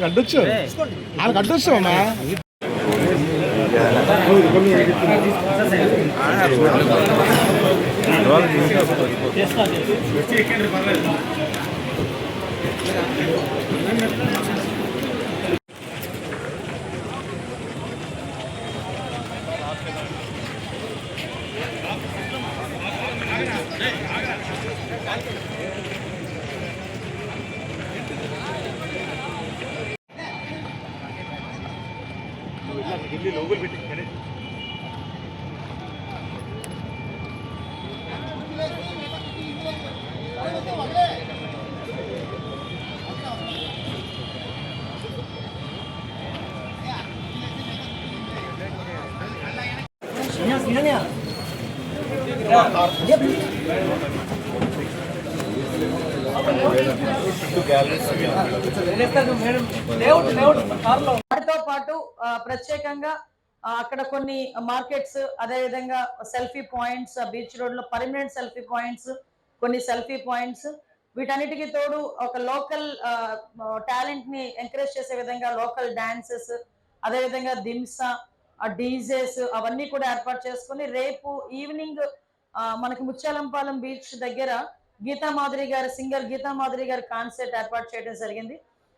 కట్టొచ్చు వాళ్ళు కట్టొచ్చు అమ్మా వాటితో పాటు ప్రత్యేకంగా అక్కడ కొన్ని మార్కెట్స్, అదే విధంగా సెల్ఫీ పాయింట్స్, బీచ్ రోడ్ లో పర్మనెంట్ సెల్ఫీ పాయింట్స్, కొన్ని సెల్ఫీ పాయింట్స్, వీటన్నిటికీ తోడు ఒక లోకల్ టాలెంట్ ని ఎంకరేజ్ చేసే విధంగా లోకల్ డాన్సెస్, అదే విధంగా దింసా, డీజేస్ అవన్నీ కూడా ఏర్పాటు చేసుకుని రేపు ఈవినింగ్ మనకి ముత్యాలంపాలెం బీచ్ దగ్గర గీతా మాధురి గారి సింగర్ గీతా మాధురి గారి కాన్సర్ట్ ఏర్పాటు చేయడం జరిగింది.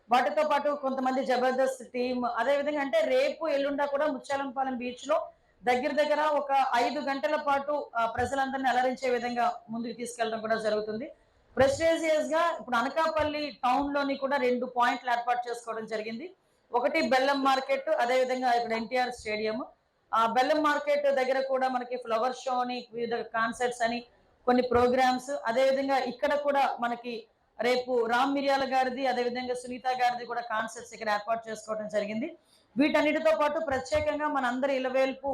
వాటితో పాటు కొంతమంది జబర్దస్త్ టీమ్, అదే విధంగా అంటే రేపు ఎల్లుండా కూడా ముత్యాలంపాలెం బీచ్ లో దగ్గర ఒక 5 గంటల పాటు ప్రజలందరినీ అలరించే విధంగా ముందుకు తీసుకెళ్లడం కూడా జరుగుతుంది. ప్రెస్టీజియస్ గా ఇప్పుడు అనకాపల్లి టౌన్ లోని కూడా 2 పాయింట్లు ఏర్పాటు చేసుకోవడం జరిగింది. ఒకటి బెల్లం మార్కెట్, అదే విధంగా ఇక్కడ ఎన్టీఆర్ స్టేడియం. బెల్లం మార్కెట్ దగ్గర కూడా మనకి ఫ్లవర్ షో అని, వివిధ కాన్సర్ట్స్ అని, కొన్ని ప్రోగ్రామ్స్, అదే విధంగా ఇక్కడ కూడా మనకి రేపు రామ్ మిర్యాల గారిది, అదే విధంగా సునీత గారిది కూడా కాన్సర్ట్స్ ఇక్కడ ఏర్పాటు చేసుకోవడం జరిగింది. వీటన్నిటితో పాటు ప్రత్యేకంగా మన అందరి ఇలవేల్పు,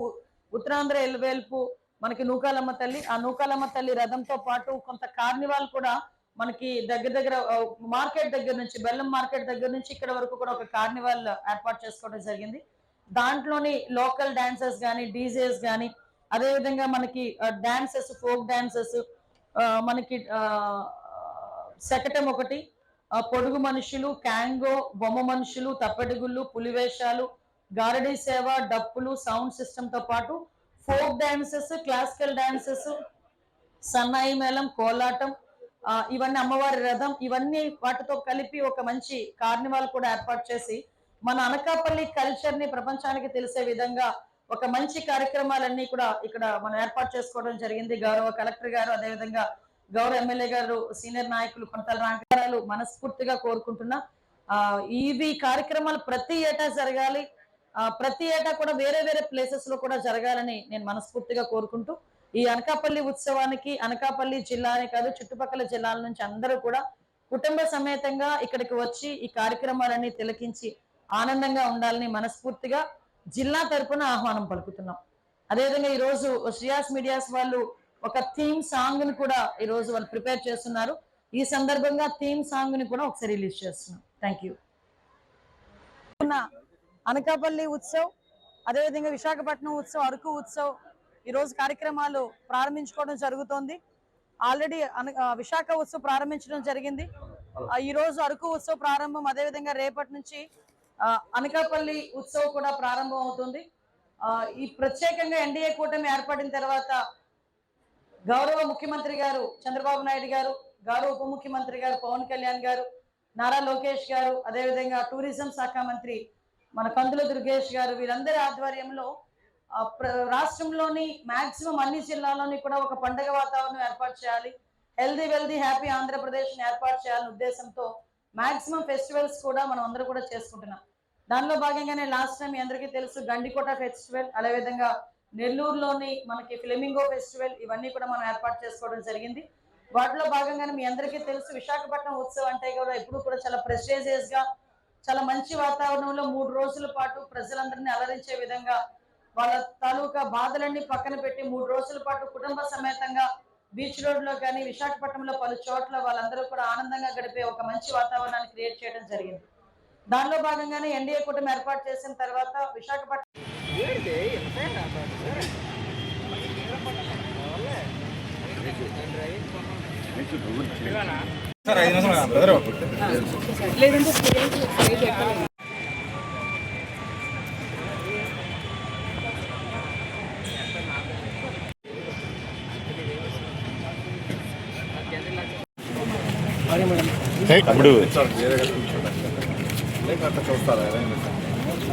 ఉత్తరాంధ్ర ఇలవేల్పు మనకి నూకాలమ్మ తల్లి, ఆ నూకాలమ్మ తల్లి రథంతో పాటు కొంత కార్నివాల్ కూడా మనకి దగ్గర మార్కెట్ దగ్గర నుంచి, బెల్లం మార్కెట్ దగ్గర నుంచి ఇక్కడ వరకు కూడా ఒక కార్నివాల్ ఏర్పాటు చేసుకోవడం జరిగింది. దాంట్లోని లోకల్ డాన్సర్స్ కానీ, డీజేస్ కానీ, అదే విధంగా మనకి డాన్సెస్, ఫోక్ డాన్సెస్, మనకి శకటం ఒకటి, పొడుగు మనుషులు, క్యాంగో, బొమ్మ మనుషులు, తప్పెడుగుళ్ళు, పులివేషాలు, గారడీ సేవ, డప్పులు, సౌండ్ సిస్టమ్ తో పాటు ఫోక్ డాన్సెస్, క్లాసికల్ డాన్సెస్, సన్నాయి మేళం, కోలాటం, ఇవన్నీ అమ్మవారి రథం, ఇవన్నీ వాటితో కలిపి ఒక మంచి కార్నివాల్ కూడా ఏర్పాటు చేసి మన అనకాపల్లి కల్చర్ ని ప్రపంచానికి తెలిసే విధంగా ఒక మంచి కార్యక్రమాలన్నీ కూడా ఇక్కడ మనం ఏర్పాటు చేసుకోవడం జరిగింది. గౌరవ కలెక్టర్ గారు, అదేవిధంగా గౌరవ ఎమ్మెల్యే గారు, సీనియర్ నాయకులు కొంతల రాంగారాలు మనస్ఫూర్తిగా కోరుకుంటున్నా. ఇవి కార్యక్రమాలు ప్రతి ఏటా జరగాలి, ప్రతి ఏటా కూడా వేరే ప్లేసెస్ లో కూడా జరగాలని నేను మనస్ఫూర్తిగా కోరుకుంటూ, ఈ అనకాపల్లి ఉత్సవానికి అనకాపల్లి జిల్లానే కాదు చుట్టుపక్కల జిల్లాల నుంచి అందరూ కూడా కుటుంబ సమేతంగా ఇక్కడికి వచ్చి ఈ కార్యక్రమాలన్నీ తిలకించి ఆనందంగా ఉండాలని మనస్ఫూర్తిగా జిల్లా తరపున ఆహ్వానం పలుకుతున్నాం. అదేవిధంగా ఈ రోజు శ్రీయాస్ మీడియాస్ వాళ్ళు ఒక థీమ్ సాంగ్ ని కూడా ఈ రోజు వాళ్ళు ప్రిపేర్ చేస్తున్నారు. ఈ సందర్భంగా థీమ్ సాంగ్ ని కూడా ఒకసారి రిలీజ్ చేస్తున్నాం. Thank you. అనకాపల్లి ఉత్సవ్, అదేవిధంగా విశాఖపట్నం ఉత్సవ్, అరకు ఉత్సవ్ ఈ రోజు కార్యక్రమాలు ప్రారంభించుకోవడం జరుగుతోంది. ఆల్రెడీ విశాఖ ఉత్సవ్ ప్రారంభించడం జరిగింది. ఈ రోజు అరకు ఉత్సవ్ ప్రారంభం, అదేవిధంగా రేపటి నుంచి అనకాపల్లి ఉత్సవ్ కూడా ప్రారంభం అవుతుంది. ఈ ప్రత్యేకంగా ఎన్డీఏ కూటమి ఏర్పడిన తర్వాత గౌరవ ముఖ్యమంత్రి గారు చంద్రబాబు నాయుడు గారు, గౌరవ ఉప ముఖ్యమంత్రి గారు పవన్ కళ్యాణ్ గారు, నారా లోకేష్ గారు, అదేవిధంగా టూరిజం శాఖ మంత్రి మన కందుల దుర్గేష్ గారు, వీరందరి ఆధ్వర్యంలో రాష్ట్రంలోని మాక్సిమం అన్ని జిల్లాల్లోని కూడా ఒక పండుగ వాతావరణం ఏర్పాటు చేయాలి, హెల్దీ వెల్దీ హ్యాపీ ఆంధ్రప్రదేశ్ ఏర్పాటు చేయాలనే ఉద్దేశంతో మాక్సిమం ఫెస్టివల్స్ కూడా మనం అందరూ కూడా చేసుకుంటున్నాం. దానిలో భాగంగానే లాస్ట్ టైం మీ అందరికీ తెలుసు గండికోట ఫెస్టివల్, అదేవిధంగా నెల్లూరులోని మనకి ఫ్లెమింగో ఫెస్టివల్, ఇవన్నీ కూడా మనం ఏర్పాటు చేసుకోవడం జరిగింది. వాటిలో భాగంగానే మీ అందరికీ తెలుసు విశాఖపట్నం ఉత్సవం అంటే కూడా ఎప్పుడు కూడా చాలా ప్రెస్టీజియస్ గా, చాలా మంచి వాతావరణంలో 3 రోజుల పాటు ప్రజలందరినీ అలరించే విధంగా వాళ్ళ తాలూకా బాధలన్నీ పక్కన పెట్టి 3 రోజుల పాటు కుటుంబ సమేతంగా బీచ్ రోడ్ లో కానీ విశాఖపట్నంలో పలు చోట్ల వాళ్ళందరూ కూడా ఆనందంగా గడిపే ఒక మంచి వాతావరణాన్ని క్రియేట్ చేయడం జరిగింది. దానిలో భాగంగానే ఎన్డీఏ కూటమి ఏర్పాటు చేసిన తర్వాత విశాఖపట్నం అప్పుడు చూస్తారా